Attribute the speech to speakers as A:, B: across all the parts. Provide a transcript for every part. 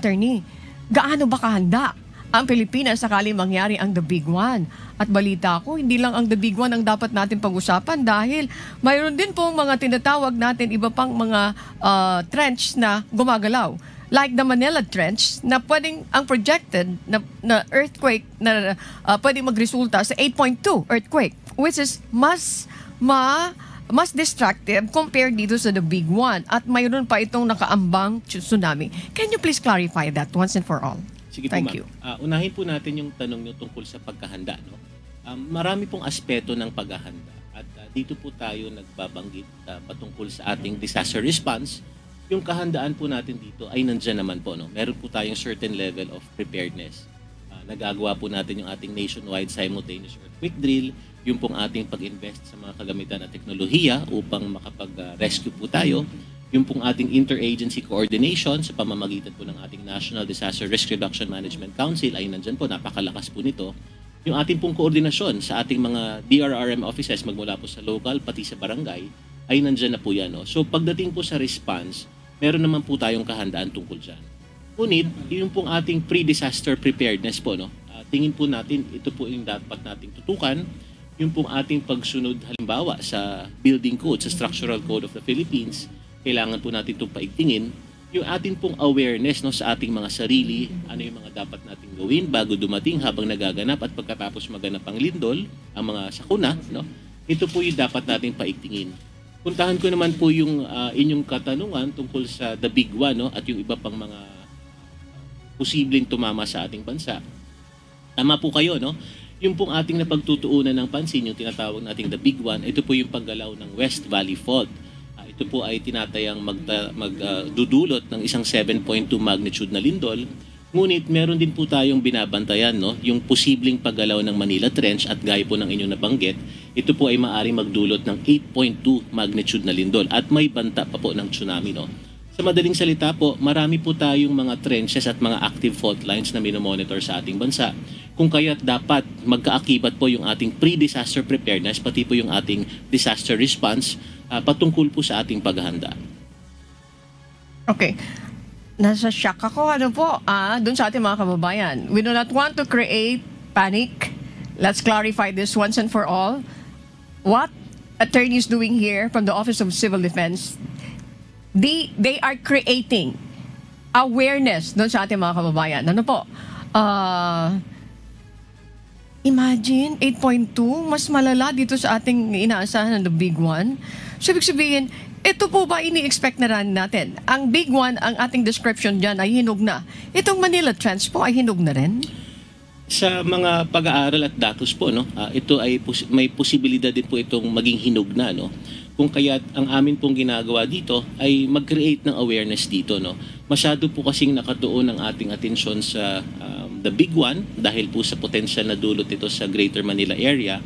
A: Attorney, gaano ba kahanda ang Pilipinas sakali mangyari ang The Big One? At balita ko, hindi lang ang The Big One ang dapat natin pag-usapan dahil mayroon din pong mga tinatawag natin iba pang mga trench na gumagalaw. Like the Manila Trench na pwedeng ang projected na earthquake na pwedeng magresulta sa 8.2 earthquake, which is mas destructive compared dito sa The Big One. At mayroon pa itong nakaambang tsunami. Can you please clarify that once and for all?
B: Sige po,
A: Thank you.
B: Unahin po natin yung tanong nyo tungkol sa pagkahanda. No? Marami pong aspeto ng paghahanda. At dito po tayo nagbabanggit patungkol sa ating disaster response. Yung kahandaan po natin dito ay nandyan naman po. No? Meron po tayong certain level of preparedness. Nagagawa po natin yung ating nationwide simultaneous earthquake drill, yung pong ating pag-invest sa mga kagamitan at teknolohiya upang makapag-rescue po tayo, yung pong ating interagency coordination sa pamamagitan po ng ating National Disaster Risk Reduction Management Council ay nandyan po, napakalakas po nito. Yung ating pong koordinasyon sa ating mga DRRM offices magmula po sa local pati sa barangay ay nandyan na po yan. No? So pagdating po sa response, meron naman po tayong kahandaan tungkol dyan. Ngunit, yung pong ating pre-disaster preparedness po, no? Tingin po natin, ito po yung dapat nating tutukan, yung pong ating pagsunod halimbawa sa building code, sa structural code of the Philippines, kailangan po natin itong paigtingin, yung ating pong awareness no, sa ating mga sarili, ano yung mga dapat nating gawin bago dumating habang nagaganap at pagkatapos maganap ang lindol, ang mga sakuna, no? Ito po yung dapat nating paigtingin. Puntahan ko naman po yung inyong katanungan tungkol sa The Big One, no? At yung iba pang mga posibleng tumama sa ating bansa. Tama po kayo, no? Yung pong ating napagtutuunan ng pansin, yung tinatawag nating The Big One, ito po yung paggalaw ng West Valley Fault. Ito po ay tinatayang magdudulot ng isang 7.2 magnitude na lindol. Ngunit meron din po tayong binabantayan, no? Yung posibleng paggalaw ng Manila Trench at gaya po ng inyong nabanggit, ito po ay maaaring magdulot ng 8.2 magnitude na lindol at may banta pa po ng tsunami, no? Sa madaling salita po, marami po tayong mga trenches at mga active fault lines na minomonitor sa ating bansa. Kung kaya't dapat magkaakibat po yung ating pre-disaster preparedness, pati po yung ating disaster response patungkol po sa ating paghahanda.
A: Okay. Nasa shock ako, dun sa ating mga kababayan. We do not want to create panic. Let's clarify this once and for all. What attorney is doing here from the Office of Civil Defense, they are creating awareness dun sa ating mga kababayan. Ano po? Imagine, 8.2, mas malala dito sa ating inaasahan ng The Big One. So, ibig sabihin, ito po ba ini-expect na rin natin? Ang Big One, ang ating description dyan ay hinog na. Itong Manila Trench po ay hinog na rin?
B: Sa mga pag-aaral at datos po, no, ito ay may posibilidad din po itong maging hinog na. No? Kung kaya't ang amin pong ginagawa dito ay mag-create ng awareness dito. No? Masyado po kasing nakatuon ang ating atensyon sa The Big One dahil po sa potential na dulot ito sa Greater Manila area.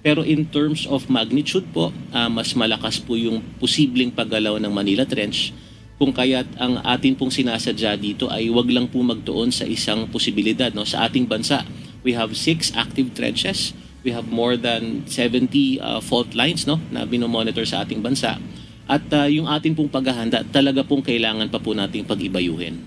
B: Pero in terms of magnitude po, mas malakas po yung posibleng paggalaw ng Manila Trench. Kung kaya't ang atin pong sinasadya dito ay wag lang po magtuon sa isang posibilidad. No? Sa ating bansa, we have 6 active trenches. We have more than 70 fault lines, no, na binomonitor sa ating bansa. At yung ating pong paghahanda, talaga pong kailangan pa po nating pag-ibayuhin.